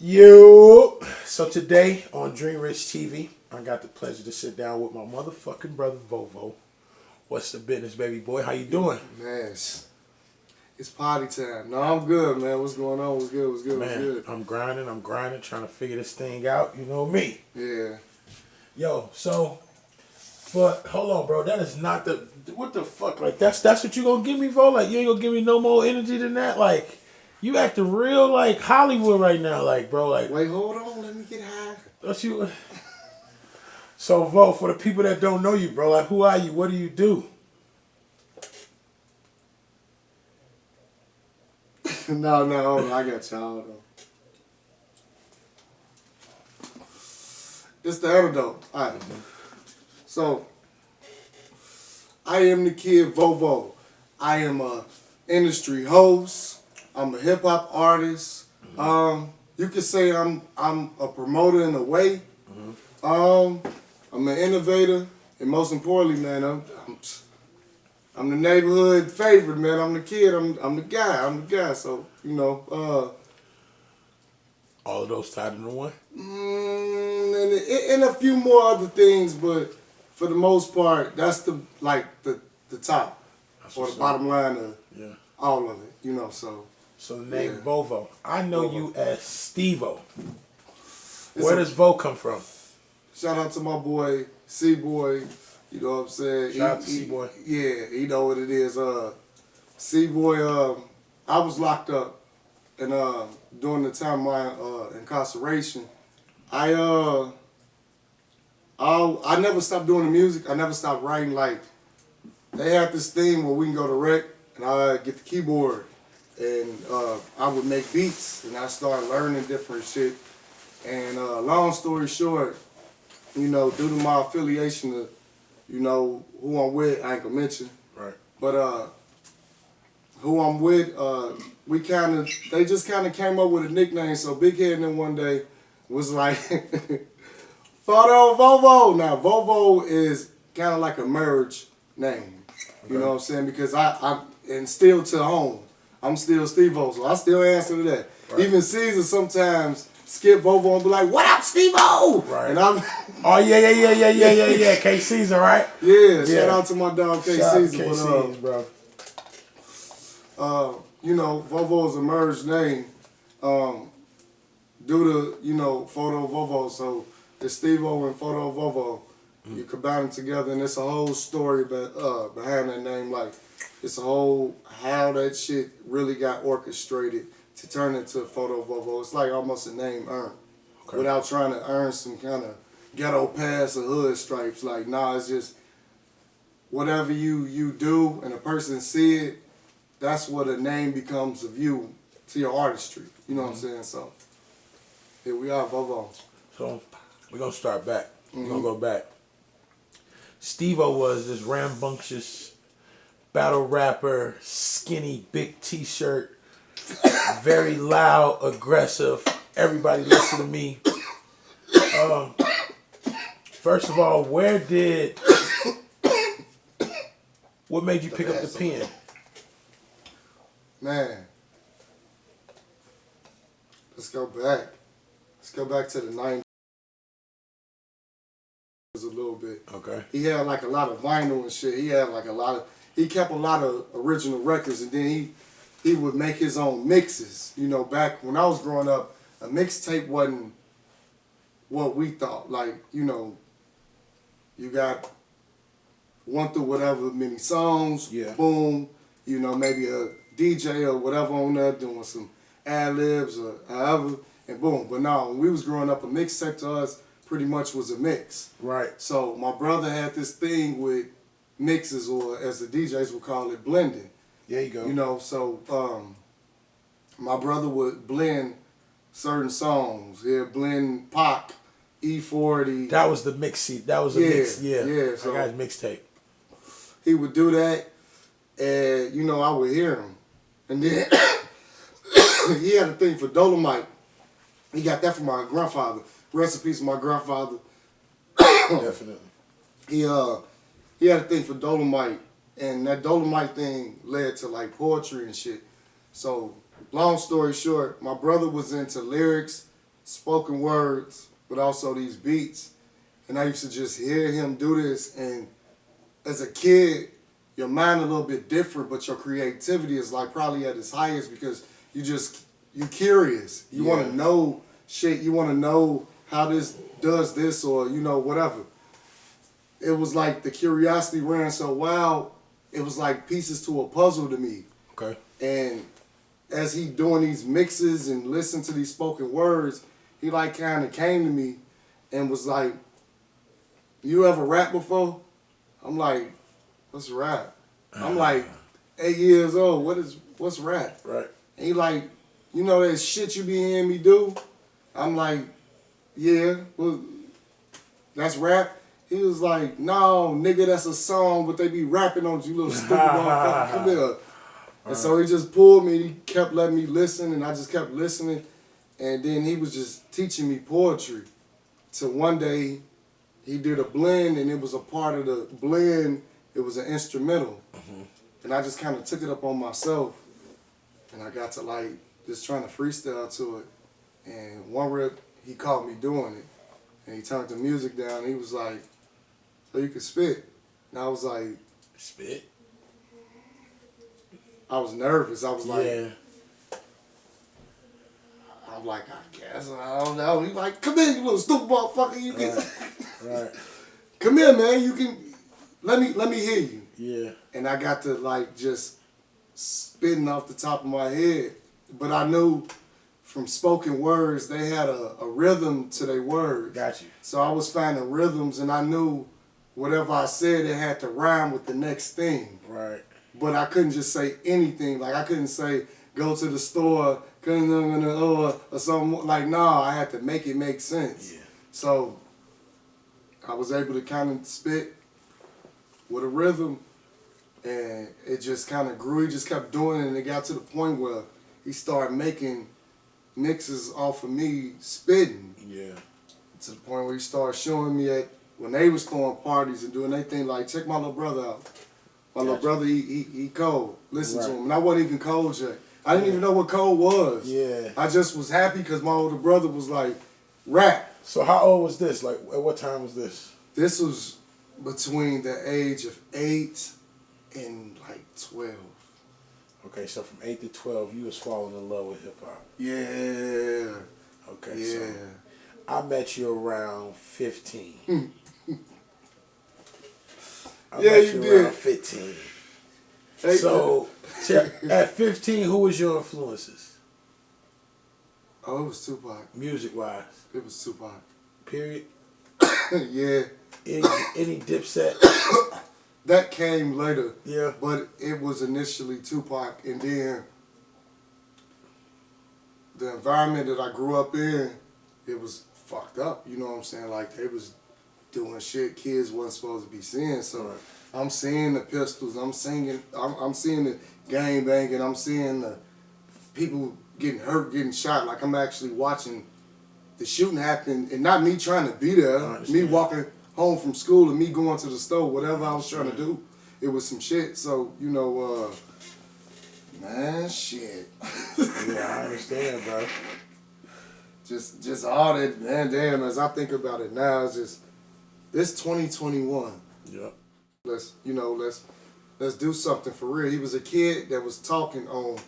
Yo! So today on DreamRich TV, I got the pleasure to sit down with my motherfucking brother VOEVOE. What's the business, baby boy? How you doing? Man, it's party time. No, I'm good, man. What's going on? What's good? What's good? Man, What's good? I'm grinding, trying to figure this thing out. You know me. Yeah. Yo, so, but hold on, bro. That is not the, what the fuck? Like, that's what you gonna give me, Vo? Like, you ain't gonna give me no more energy than that? Like, you acting real like Hollywood right now, like, bro. Like, wait, hold on. Let me get high. What you? So, Vo, for the people that don't know you, bro, like, who are you? What do you do? No, hold on. I got y'all. Hold on. It's the antidote. All right. So, I am the kid VOEVOE. I am a industry host. I'm a hip hop artist. You could say I'm a promoter in a way. I'm an innovator, and most importantly, man, I'm the neighborhood favorite, man. I'm the kid. I'm the guy. So you know, All of those tied into one. And a few more other things, but for the most part, that's the top or the bottom line of all of it. You know, so. So the name VOEVOE. I know you as Steve-O. Where does Vo come from? Shout out to my boy, C-Boy. You know what I'm saying? Shout out to C-Boy. Yeah, he know what it is. C-Boy, I was locked up, and during the time of my incarceration, I never stopped doing the music. I never stopped writing. Like, they had this thing where we can go to rec, and I get the keyboard, and I would make beats, and I started learning different shit. And long story short, you know, due to my affiliation to, you know, who I'm with, I ain't gonna mention. Right. But who I'm with, they just kind of came up with a nickname. So Big Head and them one day was like, Photo VOEVOE. Now, VOEVOE is kind of like a merge name. You know what I'm saying? Because and still to home, I'm still Steve-O, so I still answer to that. Right. Even Caesar sometimes skip VOEVOE and be like, "What up, Steve-O?" Right. And I'm oh yeah. K Caesar, right? Yeah. Shout out to my dog K Caesar. K Caesar, bro. You know, VOEVOE is a merged name due to, you know, Photo VOEVOE. So it's Steve-O and Photo VOEVOE. You combine them together, and it's a whole story behind that name. Like, it's a whole how that shit really got orchestrated to turn into Photo VOEVOE. It's like almost a name earned without trying to earn some kind of ghetto pass or hood stripes. Like, nah, it's just whatever you do and a person see it, that's what a name becomes of you to your artistry. You know what I'm saying? So here we are, VOEVOE. So we're gonna start back. We're gonna go back. Steve-O was this rambunctious battle rapper, skinny, big t-shirt, very loud, aggressive. Everybody listen to me. First of all, what made you pick up the pen? Man, let's go back. Let's go back to the 90s a little bit. Okay. He had like a lot of vinyl and shit. He had like he kept a lot of original records, and then he would make his own mixes. You know, back when I was growing up, a mixtape wasn't what we thought. Like, you know, you got one through whatever many songs, boom, you know, maybe a DJ or whatever on there doing some ad-libs or however, and boom. But no, when we was growing up, a mixtape to us pretty much was a mix. Right. So my brother had this thing with mixes, or as the DJs would call it, blending. There you go. You know, so my brother would blend certain songs. He'd blend Pac, E40. That was the mix seat. That was a mix. Yeah. So I got a mixtape. He would do that, and you know, I would hear him. And then he had a thing for Dolomite. He got that from my grandfather. Rest in peace, my grandfather. Definitely. He had a thing for Dolomite, and that Dolomite thing led to like poetry and shit. So long story short, my brother was into lyrics, spoken words, but also these beats. And I used to just hear him do this. And as a kid, your mind a little bit different, but your creativity is like probably at its highest because you curious. You want to know shit. You want to know how this does this or, you know, whatever. It was like the curiosity ran so wild, it was like pieces to a puzzle to me. Okay. And as he doing these mixes and listen to these spoken words, he like kind of came to me and was like, "You ever rap before?" I'm like, "What's rap?" I'm like 8 years old. What's rap? Right. And he like, "You know that shit you be hearing me do?" I'm like, "Yeah, well, that's rap." He was like, "No, nigga, that's a song, but they be rapping on you, little stupid motherfucker. Come here." And so he just pulled me, he kept letting me listen, and I just kept listening. And then he was just teaching me poetry. Till one day, he did a blend, and it was a part of the blend, it was an instrumental. And I just kind of took it up on myself. And I got to like, just trying to freestyle to it. And one rip, he caught me doing it. And he turned the music down, and he was like, "So you can spit?" And I was like, "Spit?" I was nervous. I was like, yeah. I'm like, "I guess, I don't know." He like, "Come in, you little stupid motherfucker. You can, Right. Come here, man. You can, let me hear you." Yeah. And I got to like just spitting off the top of my head. But I knew from spoken words, they had a rhythm to their words. Got you. So I was finding rhythms, and I knew whatever I said, it had to rhyme with the next thing. Right. But I couldn't just say anything. Like, I couldn't say, "Go to the store," or something. Like, nah, I had to make it make sense. Yeah. So I was able to kind of spit with a rhythm, and it just kind of grew. He just kept doing it, and it got to the point where he started making mixes off of me spitting. Yeah. To the point where he started showing me at, when they was throwing parties and doing their thing, like, "Check my little brother out. My little brother, he cold. Listen to him." And I wasn't even cold yet. I didn't even know what cold was. Yeah. I just was happy because my older brother was like, "Rap." So how old was this? Like, at what time was this? This was between the age of 8 and like 12. Okay, so from 8 to 12, you was falling in love with hip hop. Yeah. Okay, Yeah. so I met you around 15. I Yeah, met you you around did. 15. Hey, So at 15, who was your influences? Oh, it was Tupac. Music wise? It was Tupac. Period. Yeah. Any Dipset? That came later. Yeah. But it was initially Tupac, and then the environment that I grew up in, it was fucked up. You know what I'm saying? Like, they was doing shit kids wasn't supposed to be seeing. So Right. I'm seeing the pistols. I'm seeing the gang banging. I'm seeing the people getting hurt, getting shot. Like, I'm actually watching the shooting happen, and not me trying to be there. Me walking home from school and me going to the store, whatever I was trying to do. It was some shit. So, you know, man, shit. Yeah, I understand, bro. Just all that, man, damn, as I think about it now, it's just, this 2021. Yep. Let's do something for real. He was a kid that was talking on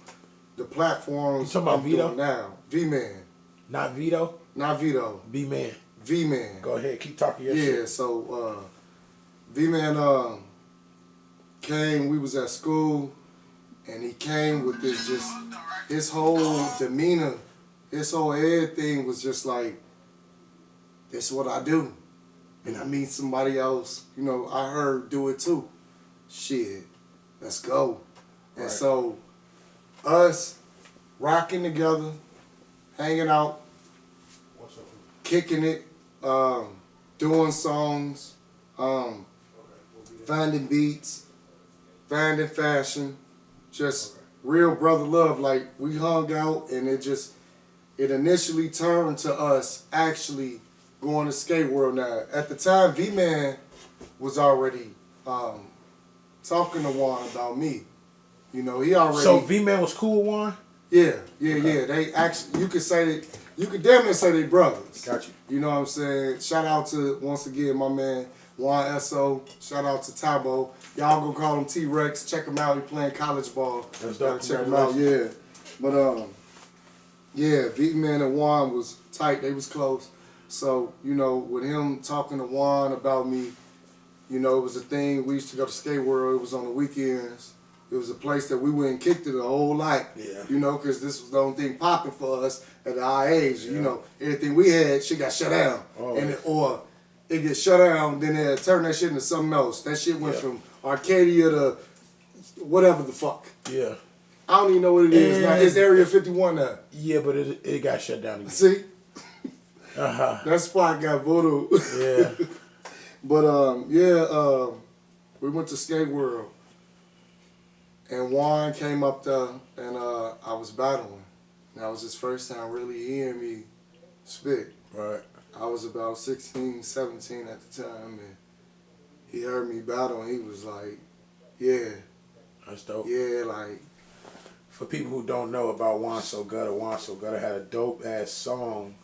the platforms You talking about I'm Vito? doing now. V-Man. Not Vito? Not Vito. B-Man. V-Man. Go ahead, keep talking your shit. Yeah, so V-Man came, we was at school, and he came with this just, his whole demeanor, his whole everything was just like, "This is what I do." And I meet somebody else, you know, I heard do it too. Shit, let's go. And Right. so, us rocking together, hanging out, kicking it, doing songs, finding beats, finding fashion, just real brother love. Like, we hung out, and it initially turned to us actually going to Skate World now. At the time, V-Man was already talking to Juan about me. You know, he already... So V-Man was cool with Juan? Yeah. They actually, you could say that you could damn near say they brothers. Got you. You know what I'm saying? Shout out to, once again, my man, Juan S.O. Shout out to Tabo. Y'all go call him T-Rex. Check him out. He playing college ball. That's dope. Check him out, yeah. But, yeah, V-Man and Juan was tight. They was close. So, you know, with him talking to Juan about me, you know, it was a thing. We used to go to Skate World. It was on the weekends. It was a place that we went and kicked it a whole lot. Yeah. You know, because this was the only thing popping for us at our age. Yeah. You know, everything we had, shit got shut down. Oh. And or it gets shut down, then they turn that shit into something else. That shit went from Arcadia to whatever the fuck. Yeah. I don't even know what it is now. It's Area 51 now. Yeah, but it got shut down again. See? Uh-huh. That spot got voodoo. Yeah. But, we went to Skate World. And Juan came up there, and I was battling. That was his first time really hearing me spit. Right. I was about 16, 17 at the time, and he heard me battle, and he was like, yeah. That's dope. Yeah, like. For people who don't know about Juan So Gutter had a dope-ass song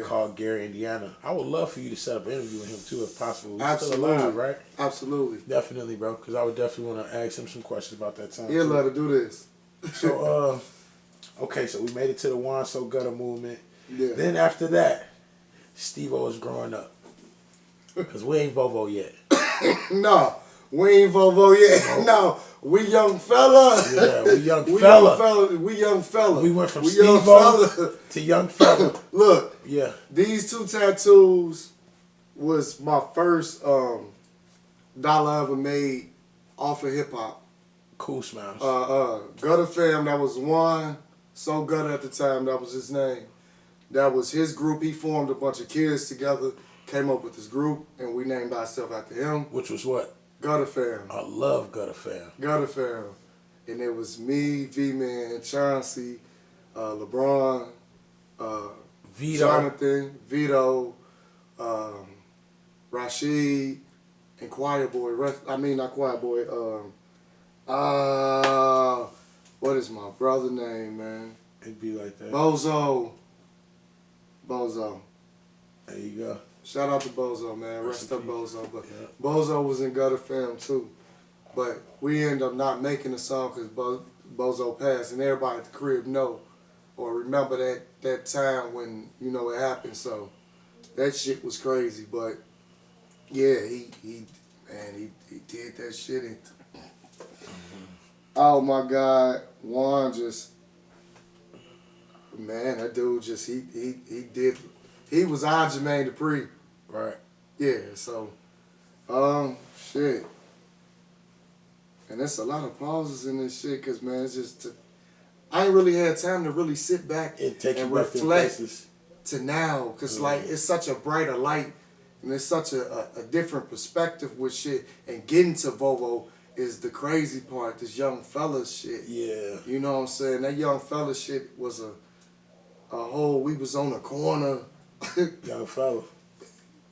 called Gary, Indiana. I would love for you to set up an interview with him, too, if possible. He's Absolutely. Still alive, right? Absolutely. Definitely, bro, because I would definitely want to ask him some questions about that time. He'll let her do this. So, okay, so we made it to the Juan So Gutter movement. Yeah. Then after that, Steve-O was growing up. Because we ain't VOEVOE yet. No, we ain't VOEVOE yet. No, we young fella. Yeah, we young fella. We young fella. We went from Steve-O to young fella. Look, yeah, these two tattoos was my first dollar I ever made off of hip hop. Cool Smiles. Gutter Fam, that was Juan So Gutter at the time, that was his name. That was his group. He formed a bunch of kids together, came up with this group, and we named ourselves after him. Which was what? Gutter Fam. I love Gutter Fam. Gutter Fam. And it was me, V-Man, Chauncey, LeBron, Vito. Jonathan, Vito, Rashid, and Choir Boy. I mean, not Choir Boy. What is my brother name, man? It'd be like that. Bozo. There you go. Shout out to Bozo, man. Rest up, Bozo. But yeah. Bozo was in Gutter Fam too. But we ended up not making the song because Bozo passed, and everybody at the crib know or remember that time when, you know, it happened. So that shit was crazy. But yeah, he did that shit. And oh my God, Juan just, man, that dude just he was our Jermaine Dupri. Right. Yeah, so shit. And there's a lot of pauses in this shit, cause man, it's just I ain't really had time to really sit back and reflect to now, cause like it's such a brighter light, and it's such a different perspective with shit. And getting to VOEVOE is the crazy part. This young fella shit. Yeah. You know what I'm saying? That young fella shit was a whole. We was on the corner. Young fella.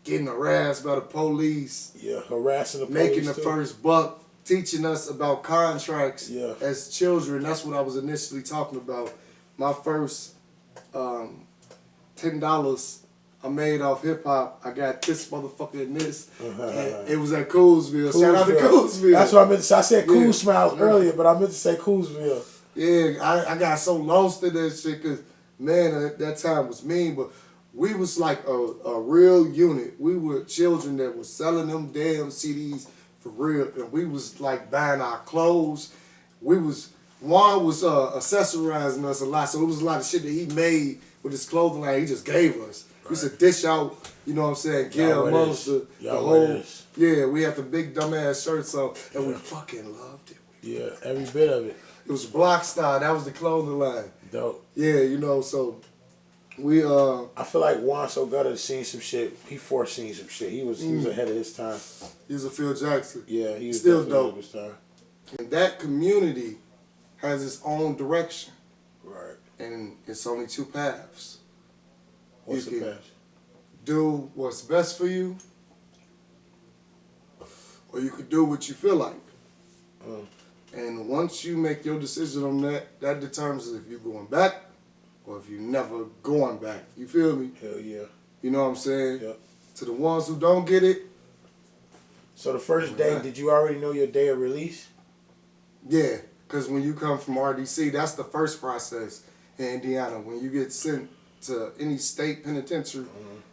Getting harassed by the police. Yeah, harassing the police. Making the first buck. Teaching us about contracts as children. That's what I was initially talking about. My first $10 I made off hip hop. I got this motherfucker and this. And it was at Coolsville. Shout out to Coolsville. That's what I meant to say. I said Cool Smiles earlier, but I meant to say Coolsville. Yeah, I got so lost in that shit because, man, that time was mean. But we was like a real unit. We were children that was selling them damn CDs for real, and we was like buying our clothes. Juan was accessorizing us a lot, so it was a lot of shit that he made with his clothing line. He just gave us. Right. We used to dish out, you know what I'm saying, Gail amongst the whole. Yeah, we had the big dumbass shirts on, and we fucking loved it. Yeah, every bit of it. It was Block Style. That was the clothing line. Dope. Yeah, you know, so we I feel like Juan So Gutter seen some shit. He foreseen some shit. He was ahead of his time. He was a Phil Jackson. Yeah, he was still dope. dope. His time. And that community has its own direction. Right. And it's only two paths. What's the path? Do what's best for you, or you could do what you feel like. And once you make your decision on that, that determines if you're going back or if you never going back. You feel me? Hell yeah. You know what I'm saying? Yep. To the ones who don't get it. So the first day, did you already know your day of release? Yeah, because when you come from RDC, that's the first process in Indiana. When you get sent to any state penitentiary,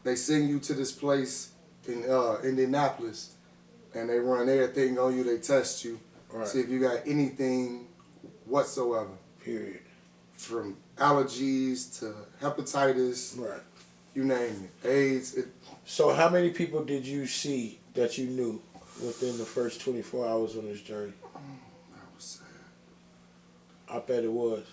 they send you to this place in Indianapolis, and they run everything on you. They test you, see if you got anything whatsoever. Period. From allergies to hepatitis, you name it, AIDS. So how many people did you see that you knew within the first 24 hours on this journey? That was sad. I bet it was.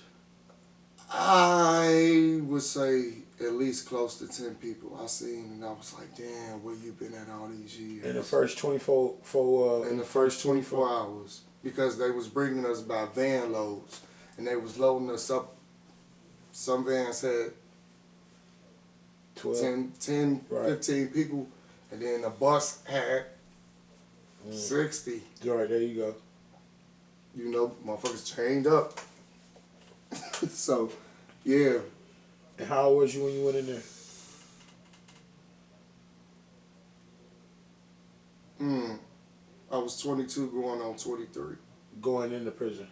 I would say at least close to 10 people I seen, and I was like, damn, where you been at all these years? In the first 24 in the first 24 hours, because they was bringing us by van loads, and they was loading us up. Some vans had 10, 15 people, and then the bus had 60. Right, there you go. You know, motherfuckers chained up. So, yeah. And how old was you when you went in there? I was 22 going on 23. Going into prison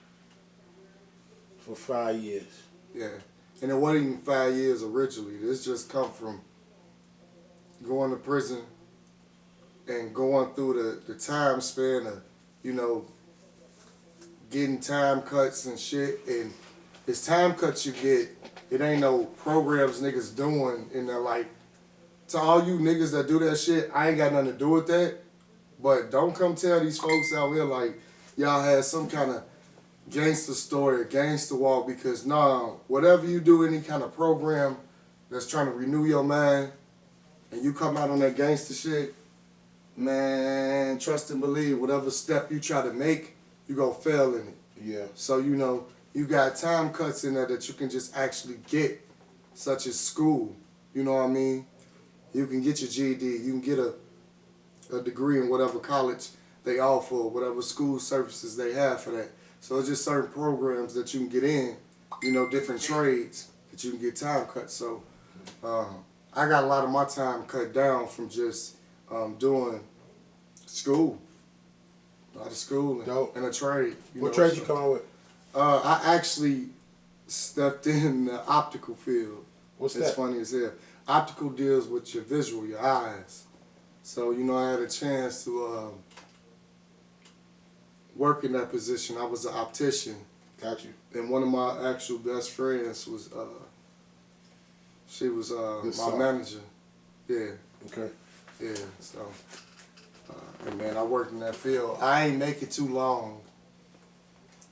for 5 years. Yeah. And it wasn't even 5 years originally. This just come from going to prison and going through the time span of, you know, getting time cuts and shit. And it's time cuts you get, it ain't no programs niggas doing. And they're like, to all you niggas that do that shit, I ain't got nothing to do with that. But don't come tell these folks out here like y'all had some kind of gangster story, gangster walk, because nah, whatever you do, any kind of program that's trying to renew your mind, and you come out on that gangster shit, man, trust and believe, whatever step you try to make, you gonna fail in it. Yeah. So, you know, you got time cuts in there that you can just actually get, such as school. You know what I mean? You can get your GED, you can get a degree in whatever college they offer, whatever school services they have for that. So it's just certain programs that you can get in, you know, different trades that you can get time cut. So I got a lot of my time cut down from just doing school. A lot of school and a trade. What trade you come out with? I actually stepped in the optical field. What's that? It's funny as hell. Optical deals with your visual, your eyes. So, you know, I had a chance to work in that position. I was an optician. Got you. And one of my actual best friends was, she was my manager. Yeah. Okay. Yeah, so, and man, I worked in that field. I ain't make it too long.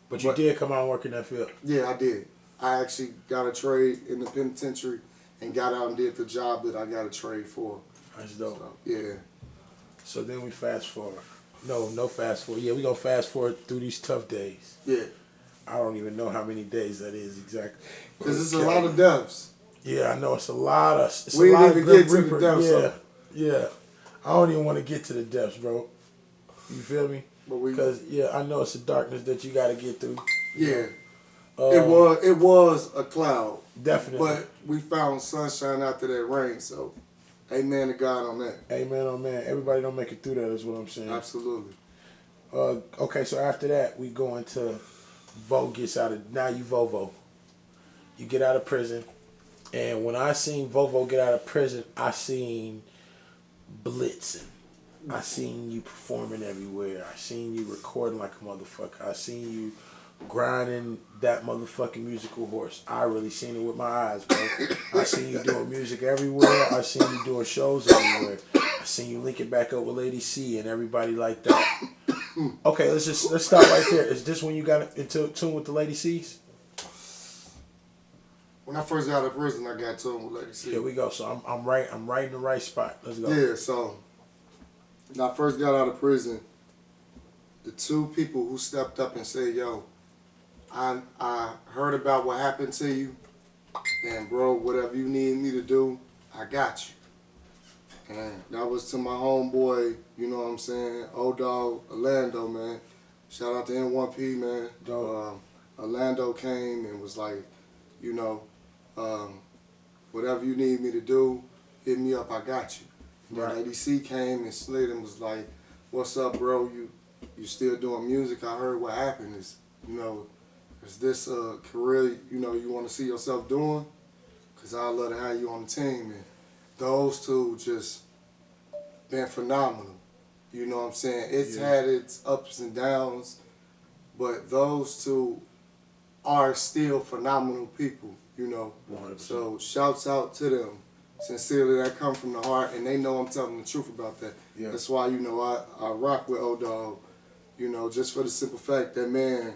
But you did come out and work in that field? Yeah, I did. I actually got a trade in the penitentiary and got out and did the job that I got a trade for. That's dope. So, yeah. So then we fast forward. No fast forward. Yeah, we gonna fast forward through these tough days. Yeah. I don't even know how many days that is exactly. Because it's a lot of deaths. Yeah, I know it's a lot of. We didn't even get to the depths. Yeah. I don't even want to get to the depths, bro. You feel me? Because I know it's a darkness that you got to get through. Yeah. It was a cloud. Definitely. But we found sunshine after that rain, so amen to God on that. Amen on man. Everybody don't make it through that is what I'm saying. Absolutely. Okay, so after that, we go into VOEVOE gets out of, now you VOEVOE. You get out of prison. And when I seen VOEVOE get out of prison, I seen blitzing. I seen you performing everywhere. I seen you recording like a motherfucker. I seen you grinding that motherfucking musical horse. I really seen it with my eyes, bro. I seen you doing music everywhere. I seen you doing shows everywhere. I seen you linking back up with Lady C and everybody like that. Okay, let's stop right there. Is this when you got into tune with the Lady C's? When I first got out of prison, I got tuned with Lady C. Here we go. So I'm right in the right spot. Let's go. Yeah, so when I first got out of prison, the two people who stepped up and said, yo, I heard about what happened to you, and bro, whatever you need me to do, I got you. And that was to my homeboy, you know what I'm saying, old dog Orlando, man. Shout out to N1P, man. Orlando came and was like, you know, Whatever you need me to do, hit me up, I got you. Right. Lady C came and slid and was like, what's up, bro? You still doing music? I heard what happened. Is this a career, you want to see yourself doing? Because I'd love to have you on the team. And those two just been phenomenal. You know what I'm saying? It's had its ups and downs, but those two are still phenomenal people, 100%. So shouts out to them. Sincerely, that come from the heart, and they know I'm telling the truth about that. Yeah. That's why, I rock with Old Dog, just for the simple fact that man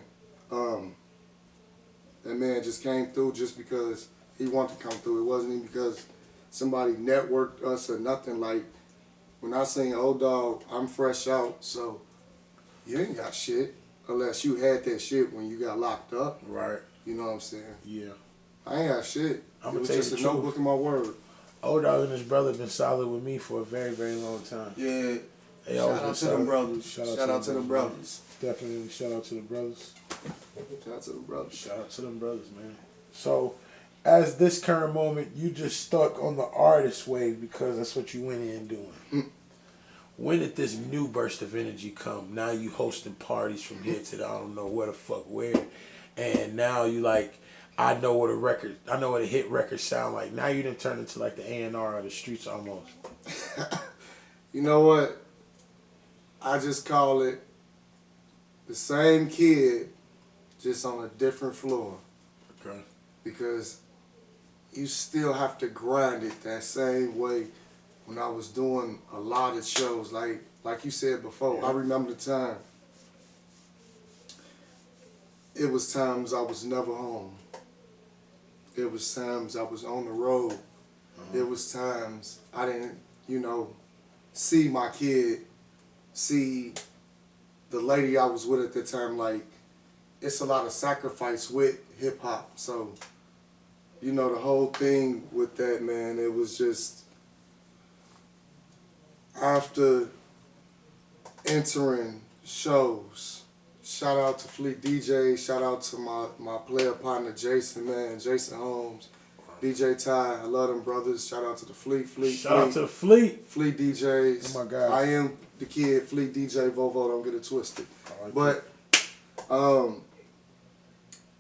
just came through just because he wanted to come through. It wasn't even because somebody networked us or nothing. Like, when I sing Old Dog, I'm fresh out, so you ain't got shit unless you had that shit when you got locked up. Right. You know what I'm saying? Yeah. I ain't got shit. I'm It gonna was tell you just the a truth. notebook in my word. Old Dog and his brother been solid with me for a very, very long time. Yeah. They Shout always out been to them solid. brothers. Shout out to them man. brothers. Definitely shout out to the brothers. Shout out to them brothers. Shout out to them brothers, man. So, as this current moment, you just stuck on the artist wave because that's what you went in doing. When did this new burst of energy come? Now you hosting parties from here to the I don't know where the fuck where, and now you like, I know what a hit record sound like. Now you done turned into like the A&R of the streets almost. You know what? I just call it the same kid, just on a different floor. Okay. Because you still have to grind it that same way. When I was doing a lot of shows, like you said before, Yeah. I remember the time. It was times I was never home. It was times I was on the road. It was times I didn't, see my kid, see the lady I was with at the time. Like, it's a lot of sacrifice with hip hop. So, the whole thing with that, man, it was just after entering shows. Shout out to Fleet DJ, shout out to my player partner Jason, man, Jason Holmes, DJ Ty, I love them brothers. Shout out to the Fleet. Shout out to the Fleet. Fleet DJs. Oh my God. I am the kid, Fleet DJ VOEVOE, don't get it twisted. But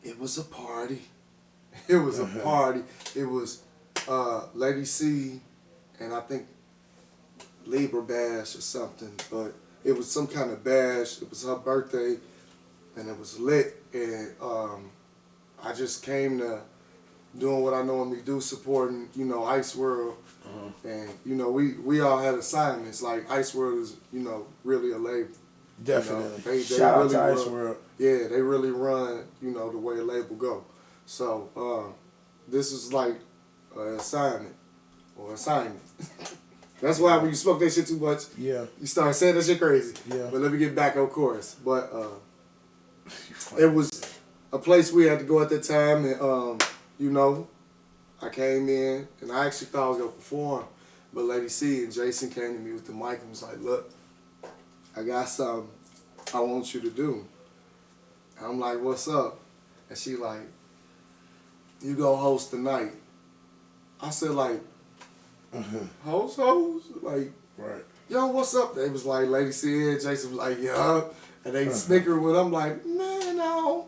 it was a party. It was a party. It was Lady C and I think Libra Bash or something, but it was some kind of bash. It was her birthday, and it was lit. And I just came to doing what I normally do, supporting Ice World, and we all had assignments. Like Ice World is really a label. Definitely. They Shout really out to Ice run, World. Yeah, they really run the way a label go. So this is like an assignment or assignment. That's why when you smoke that shit too much, Yeah. you start saying that shit crazy. Yeah. But let me get back on course. But it was a place we had to go at that time, and I came in and I actually thought I was gonna perform, but Lady C and Jason came to me with the mic and was like, "Look, I got something I want you to do." And I'm like, "What's up?" And she like, "You go host the night." I said like, host? Like, Right. yo, what's up? They was like, Lady C and Jason was like, yeah. And they snickered with them like, man, no.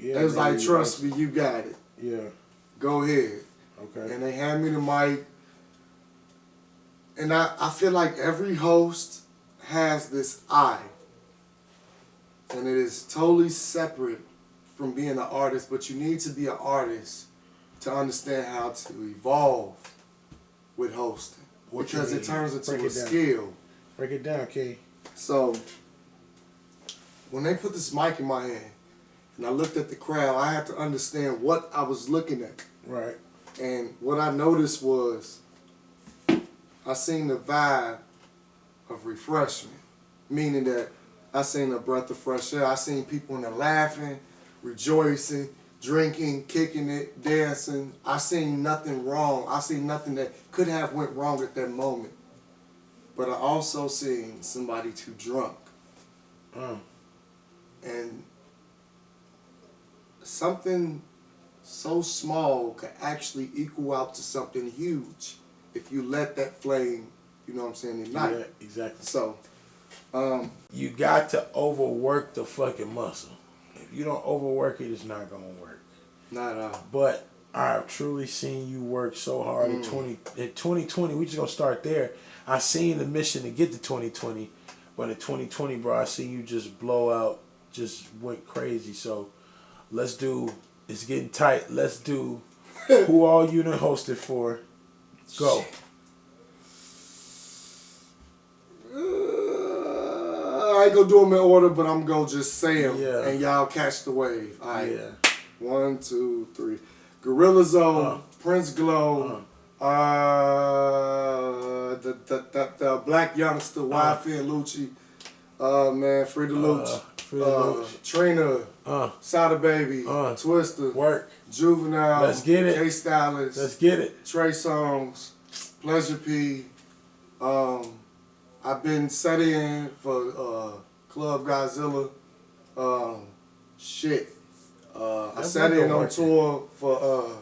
Yeah. They was like, maybe, trust me, you got it. Yeah. Go ahead. Okay. And they hand me the mic. And I feel like every host has this eye. And it is totally separate from being an artist, but you need to be an artist to understand how to evolve with hosting. Because it turns into a skill. Break it down, K. So, when they put this mic in my hand, and I looked at the crowd, I had to understand what I was looking at. Right. And what I noticed was, I seen the vibe of refreshment. Meaning that I seen a breath of fresh air. I seen people in there laughing, rejoicing, drinking, kicking it, dancing. I seen nothing wrong. I seen nothing that could have went wrong at that moment. But I also seen somebody too drunk. And something so small could actually equal out to something huge if you let that flame, you know what I'm saying, ignite. Yeah, exactly. So, you got to overwork the fucking muscle. If you don't overwork it, it's not gonna work. not at all. But I've truly seen you work so hard in 2020. We just gonna start there. I seen the mission to get to 2020, but in 2020, bro, I seen you just blow out, just went crazy. So let's do. It's getting tight. Let's do. Who all you done hosted for? Go. I ain't gonna do them in order, but I'm gonna just say them, Yeah. and y'all catch the wave. All right. Yeah. 1, 2, 3. Gorilla Zone, Prince Glow, the black youngster, YF and Lucci, man, Frida Luch, Trina, Sada Baby, Twister, Work. Juvenile, Let's get it. K Stylist, Let's get it. Trey Songz, Pleasure P. I've been set in for Club Godzilla. I sat in on tour for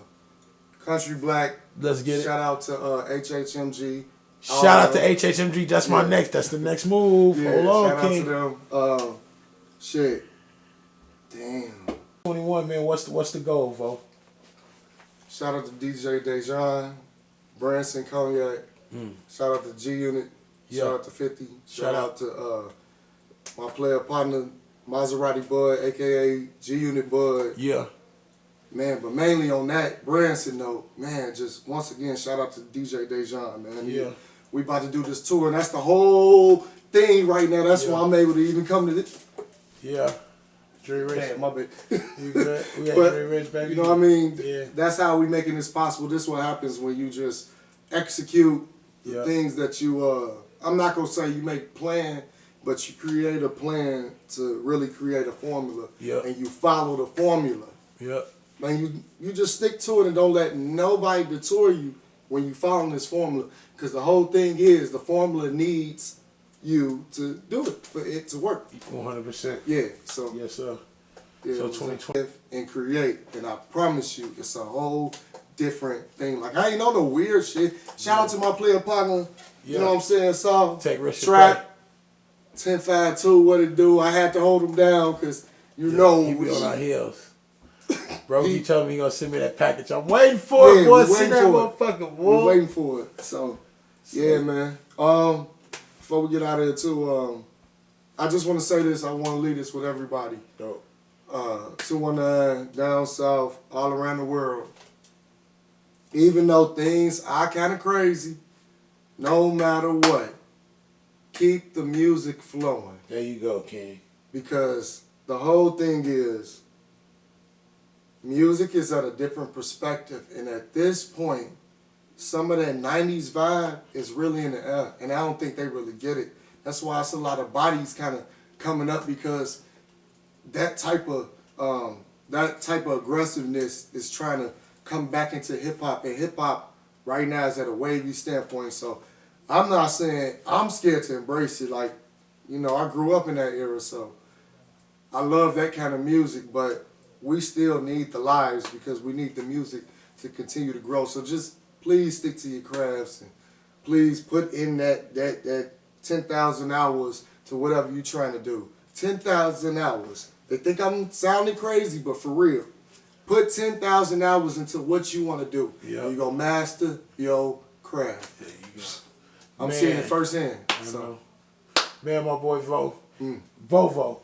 Country Black. Let's get it. Shout out to HHMG. Shout out to HHMG. That's my next. That's the next move. Yeah, Hold on, shout King. out to them. Damn. 21, man. What's the goal, Vo? Shout out to DJ Dejan, Branson Cognac. Shout out to G Unit. Yeah. Shout out to 50. Shout out to my player partner Maserati Bud, aka G Unit Bud. Yeah. Man, but mainly on that Branson note, man, just once again, shout out to DJ Dejan, man. Yeah. We about to do this tour, and that's the whole thing right now. That's why I'm able to even come to this. Yeah. DreamRich. Damn, my bad. You good? We at But, DreamRich, baby. You know what I mean? Yeah. That's how we making this possible. This is what happens when you just execute the things that you, I'm not going to say you make plan, but you create a plan to really create a formula. Yeah. And you follow the formula. Yep. Man, you just stick to it and don't let nobody detour you when you follow this formula. Because the whole thing is the formula needs you to do it for it to work. 100%. Yeah. So Yes, sir. yeah, So 2020 and create, and I promise you, it's a whole different thing. Like I ain't on no weird shit. Shout out to my player partner. You know what I'm saying? So Take risk. Trap 10-5-2. What it do? I had to hold him down because you know He be on our heels. Bro, he told me he gonna send me that package. I'm waiting for it, boy. Send that motherfucker, boy. We're waiting for it. So, yeah, man. Before we get out of here, too, I just want to say this. I want to leave this with everybody. Dope. 219, down south, all around the world. Even though things are kind of crazy, no matter what, keep the music flowing. There you go, King. Because the whole thing is, music is at a different perspective, and at this point, some of that 90s vibe is really in the air, and I don't think they really get it. That's why it's a lot of bodies kind of coming up, because that type of aggressiveness is trying to come back into hip hop, and hip hop right now is at a wavy standpoint. So I'm not saying I'm scared to embrace it. Like, you know, I grew up in that era, so I love that kind of music, but we still need the lives because we need the music to continue to grow. So just please stick to your crafts, and please put in that 10,000 hours to whatever you're trying to do. 10,000 hours. They think I'm sounding crazy, but for real, put 10,000 hours into what you want to do. Yep. You're going to master your craft. There you go. I'm seeing it firsthand. So. Man, my boy VOEVOE.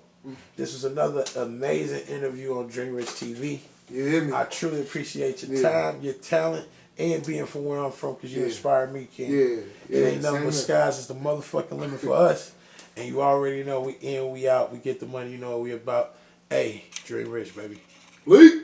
This was another amazing interview on DreamRich TV. You hear me? I truly appreciate your time, your talent, and being from where I'm from, because you inspired me, King. Yeah. It ain't nothing but skies. It's the motherfucking limit for us. And you already know we in, we out, we get the money, you know what we about. Hey, DreamRich, baby. Lee.